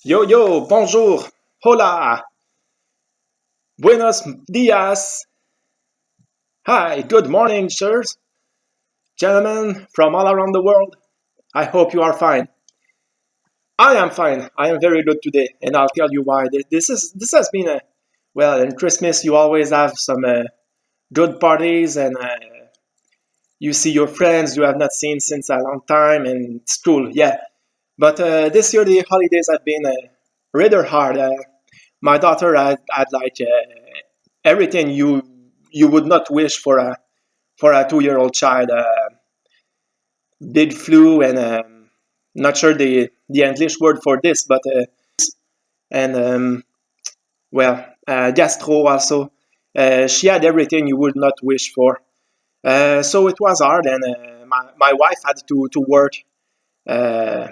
Yo yo, bonjour, hola, buenos dias. Hi, good morning, sirs, gentlemen from all around the world. I hope you are fine. I am fine. I am very good today, and I'll tell you why. This has been a well. In Christmas, you always have some good parties, and you see your friends you have not seen since a long time, and it's cool. Yeah, but this year the holidays have been rather hard. My daughter had like everything you would not wish for a 2-year-old child. Big flu and not sure the English word for this, but and gastro also. She had everything you would not wish for. So it was hard, and my wife had to work uh,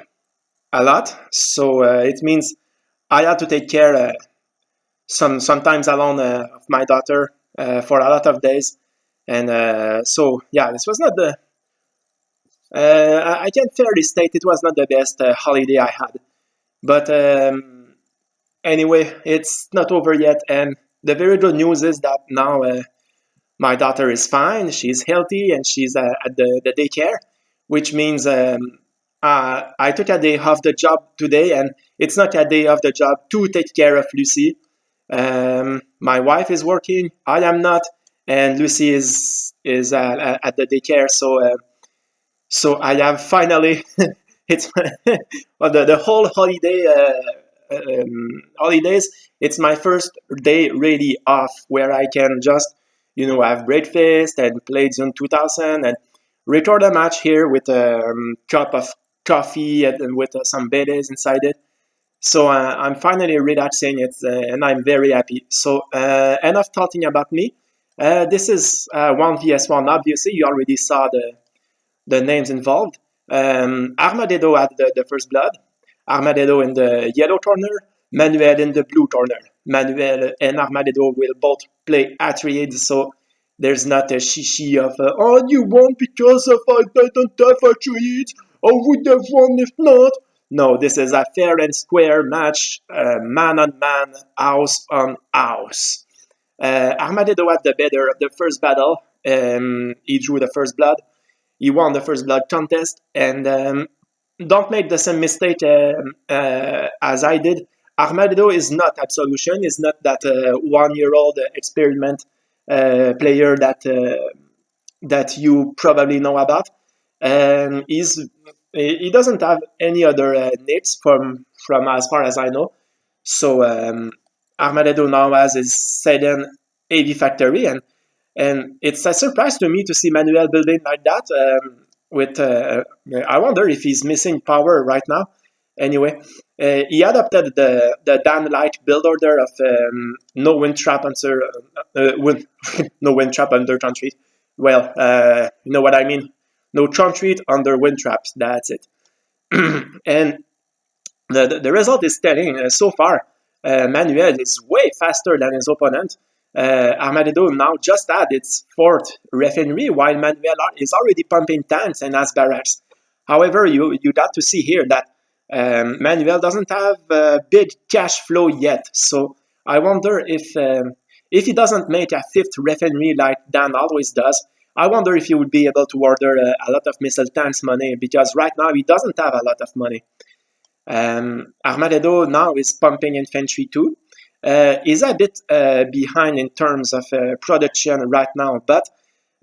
a lot. So it means I had to take care sometimes alone of my daughter for a lot of days. And so yeah, this was not the I can fairly state it was not the best holiday I had. But anyway, it's not over yet, and the very good news is that now my daughter is fine, she's healthy, and she's at the daycare, which means I took a day off the job today, and it's not a day off the job to take care of Lucy. My wife is working, I am not, and Lucy is at the daycare, so I have finally it's well, the whole holidays. It's my first day really off where I can just have breakfast and play Dune 2000 and record a match here with a cup of coffee and with some baileys inside it. So I'm finally relaxing it and I'm very happy. So enough talking about me. This is 1 vs 1. Obviously, you already saw the names involved. Aarmagedo had the first blood. Aarmagedo in the yellow corner, Manuel in the blue corner. Manuel and Aarmagedo will both play Atréides, so there's not a shishi of oh, you won because of I don't have Atréides. I would have won if not. No, this is a fair and square match, man on man, house on house. Aarmagedo had the better of the first battle. He drew the first blood. He won the first blood contest, and don't make the same mistake as I did. Aarmagedo is not Absolution. Is not that 1-year-old experiment player that you probably know about. He doesn't have any other names from as far as I know. So Aarmagedo now has his second AV factory, and it's a surprise to me to see Manuel building like that. With I wonder if he's missing power right now. Anyway, he adopted the Dan-like build order of no wind trap under no wind trap under country. Well, you know what I mean. No concrete under wind traps. That's it. And the result is telling. So far, Manuel is way faster than his opponent. Aarmagedo now just had its fourth refinery, while Manuel is already pumping tanks and has barracks. However, you got to see here that Manuel doesn't have big cash flow yet. So I wonder if he doesn't make a fifth refinery like Dan always does, I wonder if he would be able to order a lot of missile tanks money, because right now he doesn't have a lot of money. Aarmagedo now is pumping infantry too. Is a bit behind in terms of production right now, but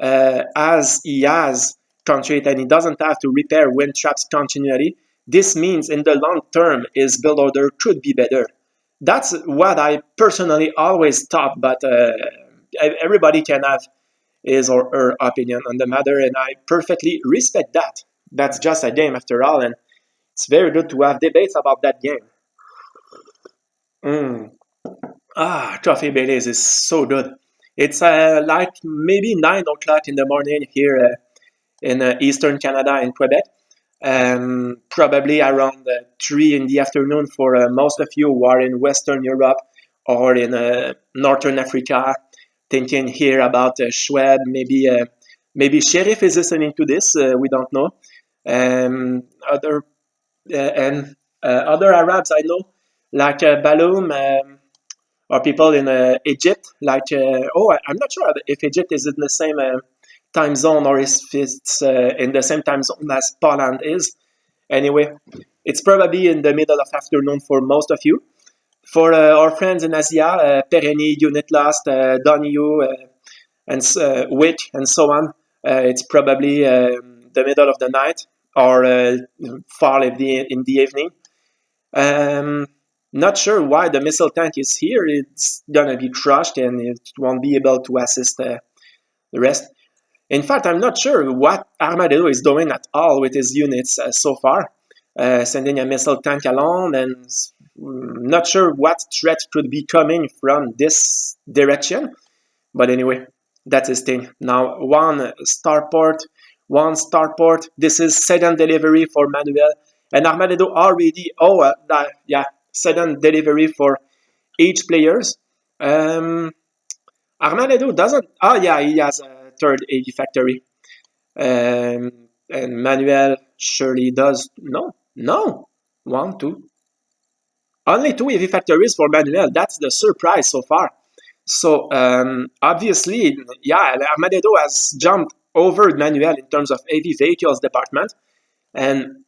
as he has concrete and he doesn't have to repair wind traps continually, this means in the long term his build order could be better. That's what I personally always thought, but everybody can have his or her opinion on the matter, and I perfectly respect that. That's just a game after all, and it's very good to have debates about that game. Mm. Coffee Baileys is so good. It's like maybe 9 o'clock in the morning here in Eastern Canada in Quebec. Probably around 3 in the afternoon for most of you who are in Western Europe or in Northern Africa, thinking here about Schweb. Maybe Sheriff is listening to this. We don't know. Other and other Arabs I know like Balloon or people in Egypt. Like I'm not sure if Egypt is in the same time zone or if it's in the same time zone as Poland is. Anyway, it's probably in the middle of afternoon for most of you. For our friends in Asia, Pereni, Unit Lost, Donyu, and Wick, and so on, it's probably the middle of the night or far in the evening. Um, Not sure why the missile tank is here. It's gonna be crushed and it won't be able to assist the rest. In fact, I'm not sure what Aarmagedo is doing at all with his units so far. Sending a missile tank along, and not sure what threat could be coming from this direction. But anyway, that's his thing. Now, one starport. This is second delivery for Manuel. And Aarmagedo already, second delivery for each players. Aarmagedo doesn't, he has a third AV factory. And Manuel surely does, no, one, two. Only two AV factories for Manuel. That's the surprise so far. So obviously, Aarmagedo has jumped over Manuel in terms of AV vehicles department. And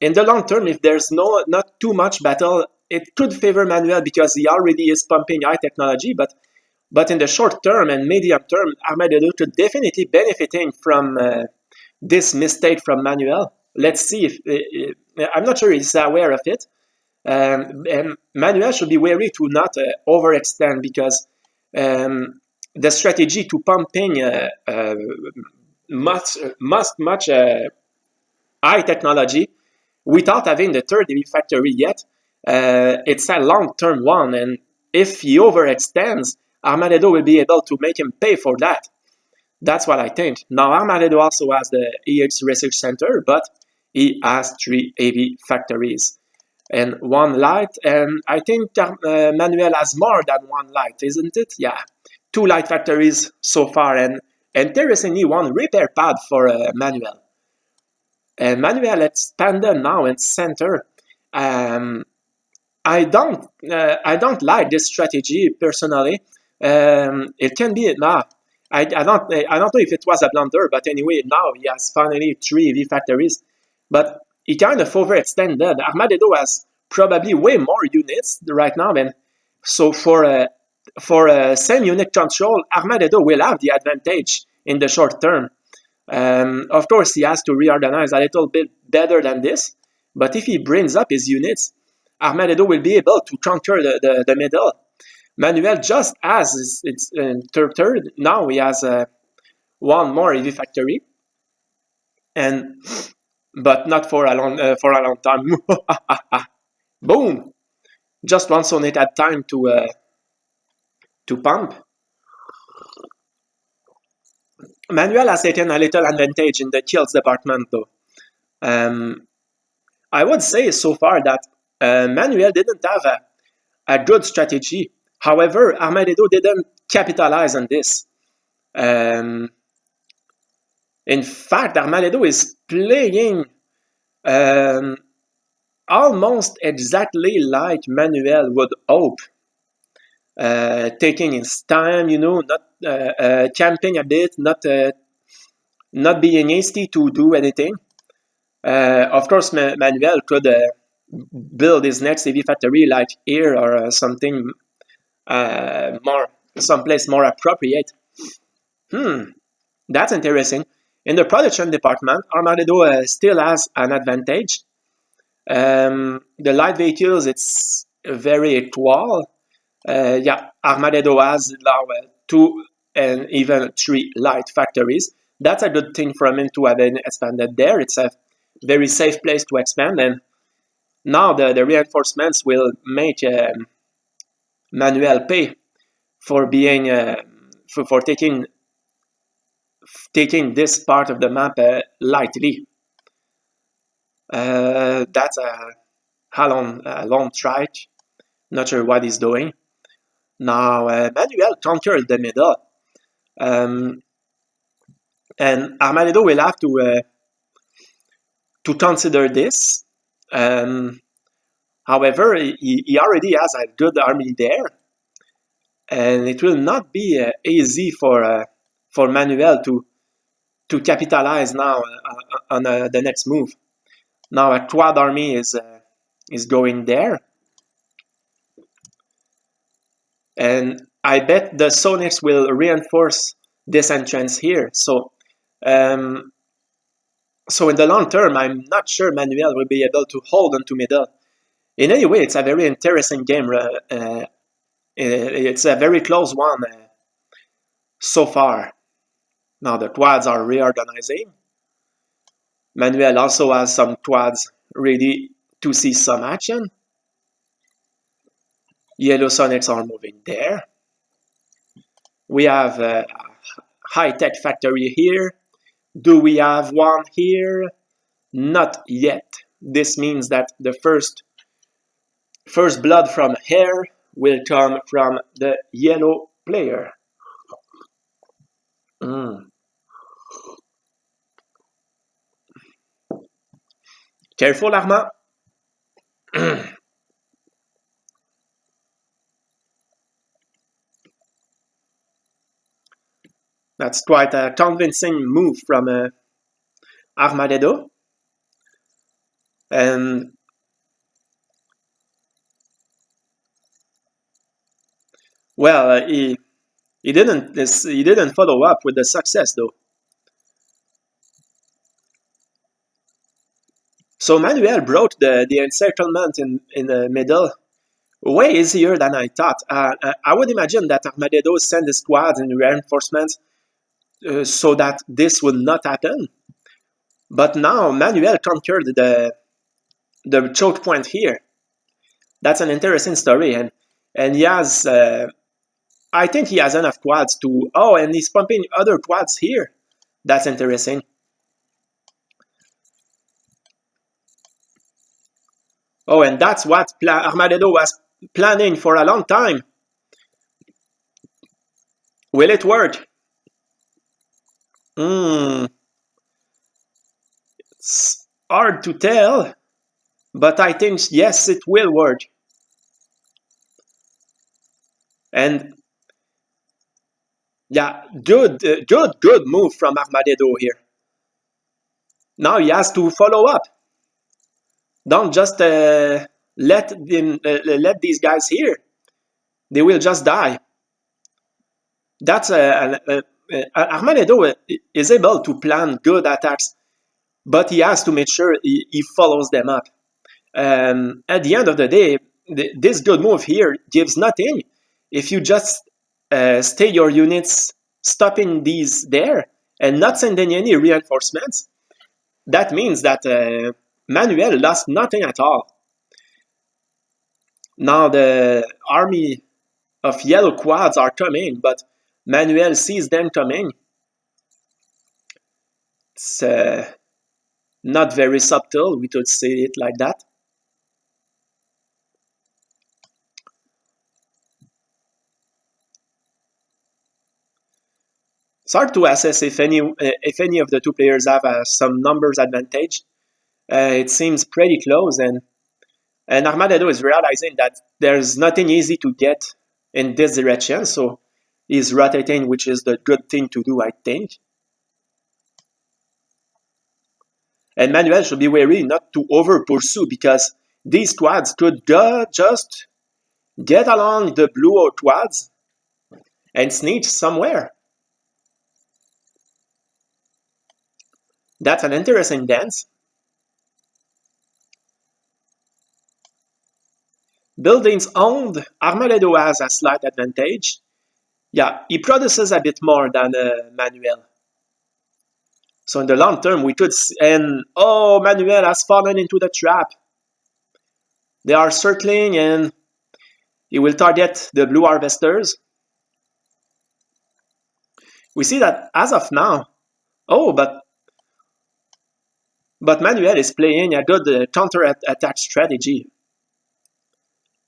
in the long term, if there's not too much battle, it could favor Manuel because he already is pumping high technology. But in the short term and medium term, Aarmagedo could definitely benefiting from this mistake from Manuel. Let's see if I'm not sure he's aware of it. And Manuel should be wary to not overextend because the strategy to pumping much high technology without having the third factory yet, it's a long-term one. And if he overextends, Aarmagedo will be able to make him pay for that. That's what I think. Now, Aarmagedo also has the EX Research Center, but he has 3 AV factories and 1 light. And I think Manuel has more than 1 light, isn't it? Yeah, 2 light factories so far, and interestingly, 1 repair pad for Manuel. And Manuel expanded now in center. I don't like this strategy personally. It can be I don't know if it was a blunder, but anyway, now he has finally 3 EV factories, but he kind of overextended. Aarmagedo has probably way more units right now, and so for same unit control, Aarmagedo will have the advantage in the short term. Of course, he has to reorganize a little bit better than this, but if he brings up his units, Aarmagedo will be able to conquer the middle. Manuel just has its third. Now he has 1 more EV factory, but not for a long time. Boom! Just one sonnet had time to pump. Manuel has taken a little advantage in the kills department, though. I would say so far that Manuel didn't have a good strategy. However, Aarmagedo didn't capitalize on this. In fact, Aarmagedo is playing almost exactly like Manuel would hope. Taking his time, not camping a bit, not being hasty to do anything. Of course, Manuel could build his next AV factory like here or something someplace more appropriate. That's interesting. In the production department, Aarmagedo still has an advantage. The light vehicles, it's very equal. Aarmagedo has now 2 and even 3 light factories. That's a good thing for him to have expanded there. It's a very safe place to expand, and now the reinforcements will make Manuel pay for being for taking this part of the map lightly. That's a long trike. Not sure what he's doing. Now Manuel conquered the middle, and Aarmagedo will have to consider this. However, he already has a good army there, and it will not be easy for Manuel to capitalize now on the next move. Now a quad army is going there, and I bet the Sonics will reinforce this entrance here. Um, so in the long term, I'm not sure Manuel will be able to hold onto middle. In any way, it's a very interesting game. It's a very close one so far. Now the quads are reorganizing. Manuel also has some quads ready to see some action. Yellow Sonics are moving there. We have a high-tech factory here. Do we have one here? Not yet. This means that the first blood from here will come from the yellow player. Careful, Armand. That's quite a convincing move from Aarmagedo. And well, he didn't follow up with the success though. So Manuel brought the encirclement in the middle way easier than I thought. I would imagine that Aarmagedo sent his squads and reinforcements so that this would not happen. But now Manuel conquered the choke point here. That's an interesting story, and he has. I think he has enough quads to. Oh, and he's pumping other quads here. That's interesting. Oh, and that's what Aarmagedo was planning for a long time. Will it work? It's hard to tell, but I think yes, it will work. And yeah, good move from Aarmagedo here. Now he has to follow up. Don't just let these guys here. They will just die. That's Aarmagedo is able to plan good attacks, but he has to make sure he follows them up. At the end of the day, this good move here gives nothing. If you just stay your units stopping these there and not sending any reinforcements, that means that Manuel lost nothing at all. Now the army of yellow quads are coming, but Manuel sees them coming. It's not very subtle, we could say it like that. It's hard to assess if any of the two players have some numbers advantage. It seems pretty close, and Aarmagedo is realizing that there's nothing easy to get in this direction, so he's rotating, which is the good thing to do, I think. And Manuel should be wary not to over pursue, because these quads could just get along the blue quads and sneak somewhere. That's an interesting dance. Buildings owned, Aarmagedo has a slight advantage. Yeah, he produces a bit more than Manuel. So in the long term, we could see, and oh, Manuel has fallen into the trap. They are circling, and he will target the blue harvesters. We see that as of now. Oh, but Manuel is playing a good counter-attack strategy.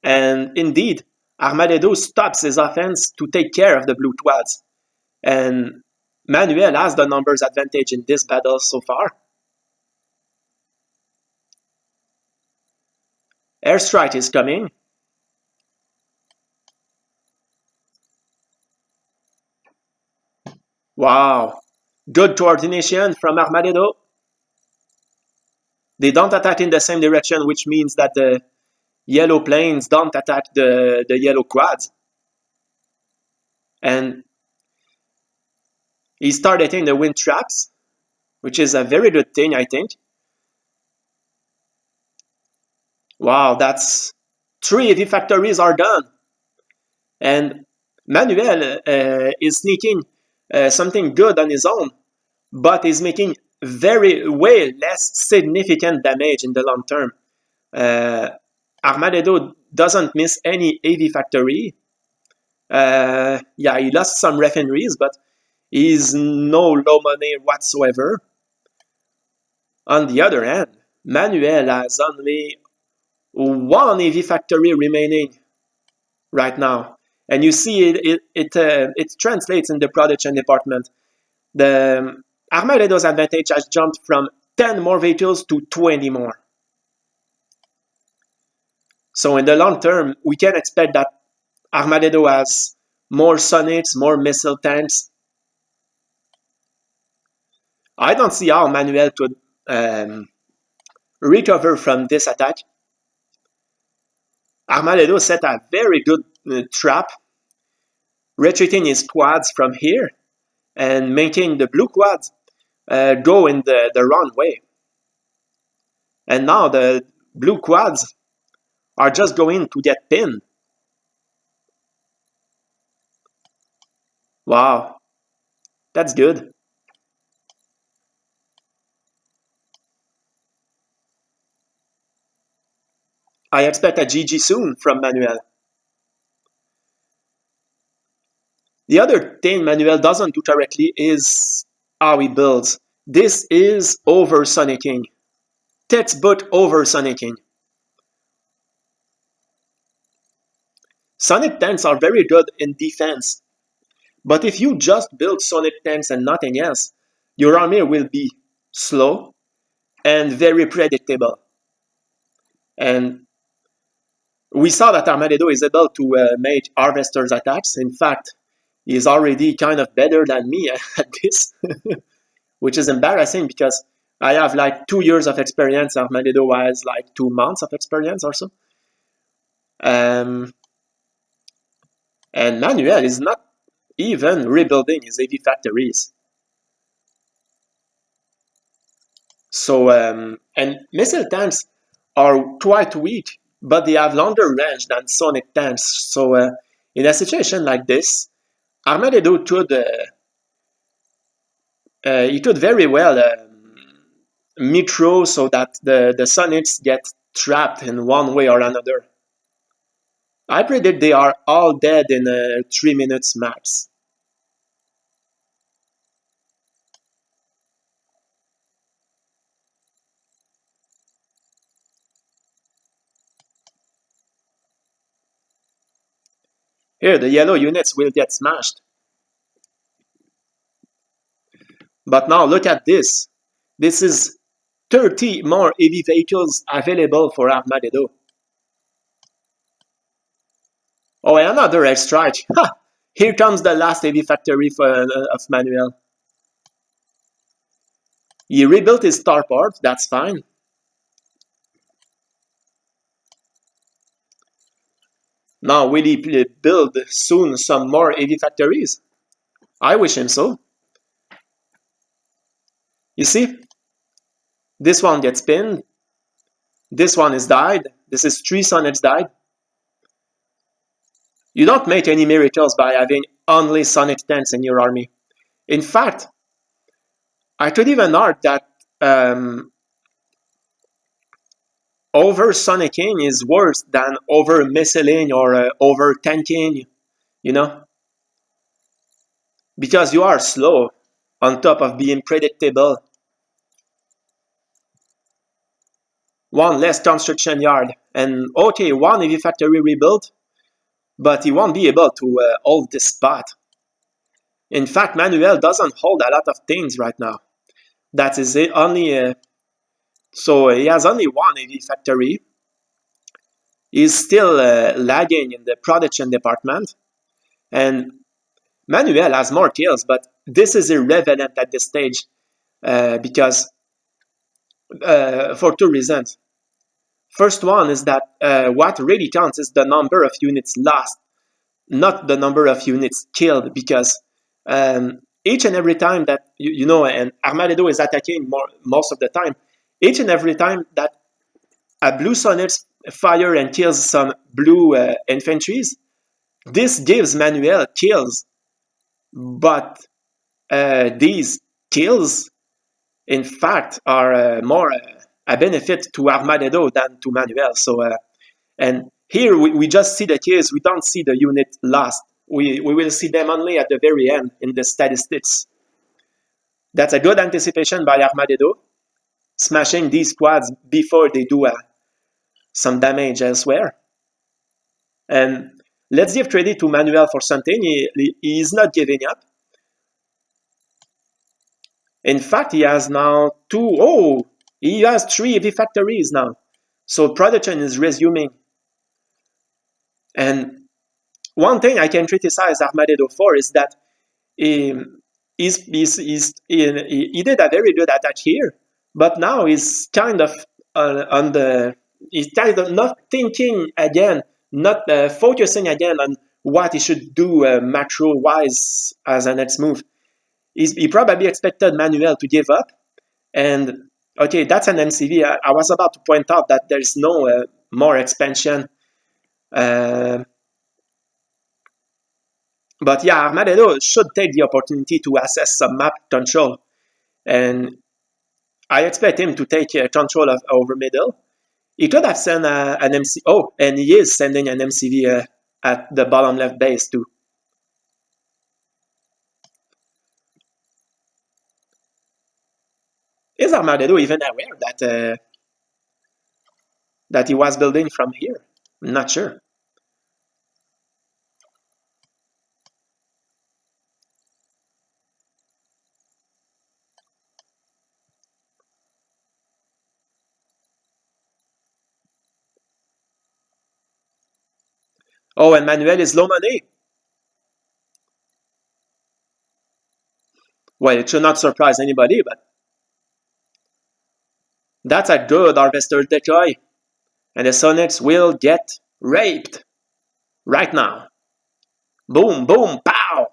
And indeed, Aarmagedo stops his offense to take care of the blue quads. And Manuel has the numbers advantage in this battle so far. Airstrike is coming. Wow. Good coordination from Aarmagedo. They don't attack in the same direction, which means that the yellow planes don't attack the yellow quads. And he started hitting the wind traps, which is a very good thing, I think. Wow, that's 3 AV factories are done. And Manuel is sneaking something good on his own, but is making way less significant damage in the long term. Aarmagedo doesn't miss any AV factory. Yeah, he lost some refineries, but he's no low money whatsoever. On the other hand, Manuel has only 1 AV factory remaining right now. And you see it translates in the production department. The Aarmagedo's advantage has jumped from 10 more vehicles to 20 more. So in the long term, we can expect that Aarmagedo has more Sonics, more missile tanks. I don't see how Manuel could recover from this attack. Aarmagedo set a very good trap, retreating his quads from here and making the blue quads go in the wrong way. And now the blue quads are just going to get pinned. Wow, that's good. I expect a GG soon from Manuel. The other thing Manuel doesn't do correctly is how he builds. This is over sonicking. Textbook over sonicking. Sonic tanks are very good in defense, but if you just build Sonic tanks and nothing else, your army will be slow and very predictable. And we saw that Aarmagedo is able to make harvesters attacks. In fact, he's already kind of better than me at this, which is embarrassing because I have like 2 years of experience. Aarmagedo has like 2 months of experience or so. And Manuel is not even rebuilding his AV factories. So, and missile tanks are quite weak, but they have longer range than sonic tanks. So, in a situation like this, Aarmagedo could very well metro so that the sonics get trapped in one way or another. I predict they are all dead in 3 minutes max. Here, the yellow units will get smashed. But now look at this. This is 30 more AV vehicles available for Aarmagedo. Oh, and another airstrike. Ha! Here comes the last AV factory of Manuel. He rebuilt his starport, that's fine. Now, will he build soon some more AV factories? I wish him so. You see, this one gets pinned. This one is died. This is 3 sonics died. You don't make any miracles by having only sonic tanks in your army. In fact, I could even argue that over sonicking is worse than over missiling or over tanking, you know? Because you are slow on top of being predictable. One less construction yard. And okay, 1 AV factory rebuilt, but he won't be able to hold this spot. In fact, Manuel doesn't hold a lot of things right now. That is it only. So he has only 1 AV factory. is still lagging in the production department, and Manuel has more kills, but this is irrelevant at this stage because for two reasons. First one is that what really counts is the number of units lost, not the number of units killed, because each and every time that, and Aarmagedo is attacking most of the time, each and every time that a blue Sonnet fire and kills some blue infantries, this gives Manuel kills, but these kills, in fact, are more a benefit to Aarmagedo than to Manuel. So, and here we just see the kills, we don't see the unit lost. We will see them only at the very end in the statistics. That's a good anticipation by Aarmagedo, smashing these squads before they do some damage elsewhere. And let's give credit to Manuel for something. He is not giving up. In fact, he has now he has 3 heavy factories now. So production is resuming. And one thing I can criticize Aarmagedo for is that he did a very good attack here, but now he's kind of he's kind of not thinking again, not focusing again on what he should do macro-wise as a next move. He probably expected Manuel to give up, and okay, that's an MCV. I was about to point out that there's no more expansion. But yeah, Aarmagedo should take the opportunity to assess some map control. And I expect him to take control over middle. He could have sent an MC. Oh, and he is sending an MCV at the bottom left base too. Is Aarmagedo even aware that he was building from here? I'm not sure. Oh, and Manuel is low money. Well, it should not surprise anybody, but that's a good harvester decoy. And the Sonnets will get raped right now. Boom, boom, pow!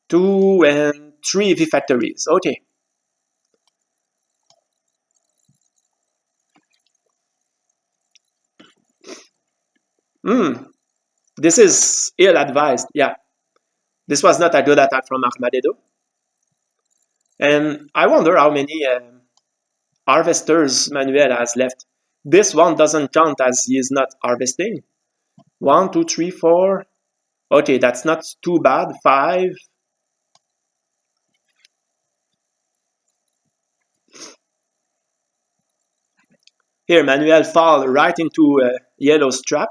2 and 3 V factories. Okay. This is ill-advised. Yeah. This was not a good attack from Aarmagedo. And I wonder how many harvesters Manuel has left. This one doesn't count as he is not harvesting. 1, 2, 3, 4. Okay, that's not too bad. 5. Here, Manuel fall right into Yellow's trap.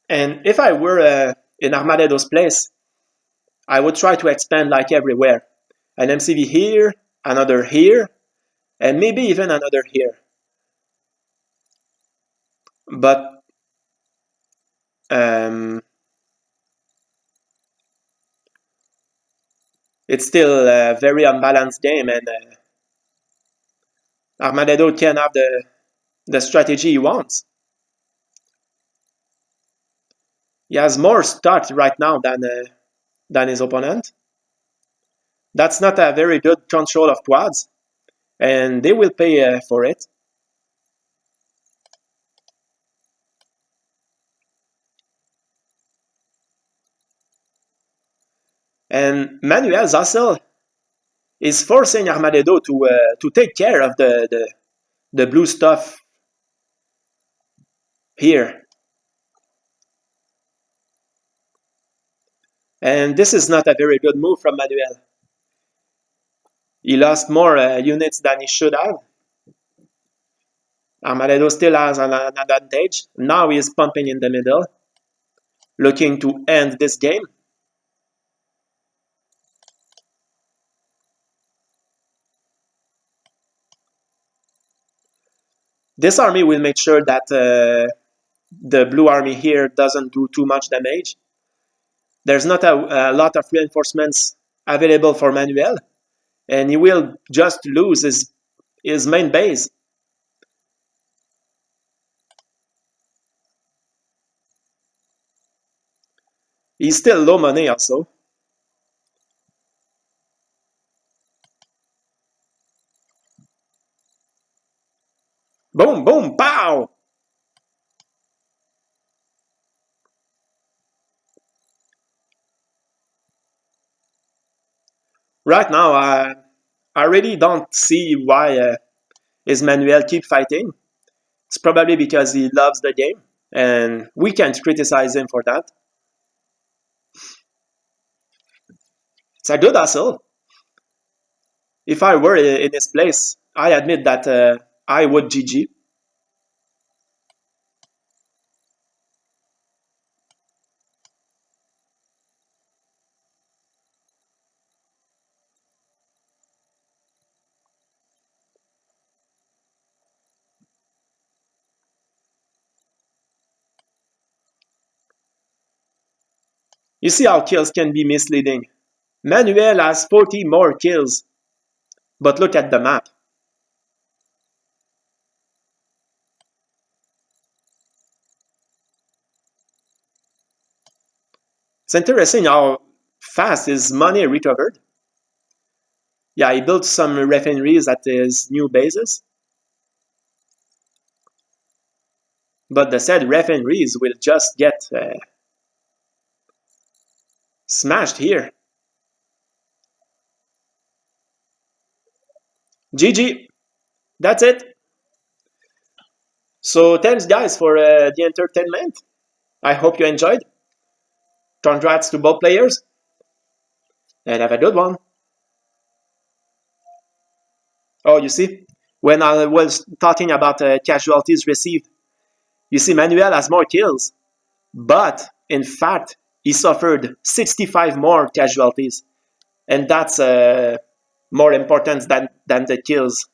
And if I were in Aarmagedo's place, I would try to expand like everywhere. An MCV here, another here, and maybe even another here. But it's still a very unbalanced game, and Aarmagedo can have the strategy he wants. He has more stock right now than his opponent. That's not a very good control of quads, and they will pay for it. And Manuel's hustle is forcing Aarmagedo to take care of the blue stuff here. And this is not a very good move from Manuel. He lost more units than he should have. Aarmagedo still has an advantage. Now he is pumping in the middle, looking to end this game. This army will make sure that the blue army here doesn't do too much damage. There's not a lot of reinforcements available for Manuel, and he will just lose his main base. He's still low money also. Boom, boom, pow! Right now, I really don't see why is Manuel keep fighting. It's probably because he loves the game, and we can't criticize him for that. It's a good hustle. If I were in his place, I admit that I would GG. You see how kills can be misleading. Manuel has 40 more kills, but look at the map. It's interesting how fast his money recovered. Yeah, he built some refineries at his new bases, but the said refineries will just get smashed here. GG. That's it. So thanks guys for the entertainment. I hope you enjoyed. Congrats to both players, and have a good one. Oh, you see, when I was talking about casualties received, you see Manuel has more kills, but in fact, he suffered 65 more casualties, and that's more important than the kills.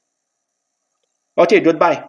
Okay, goodbye.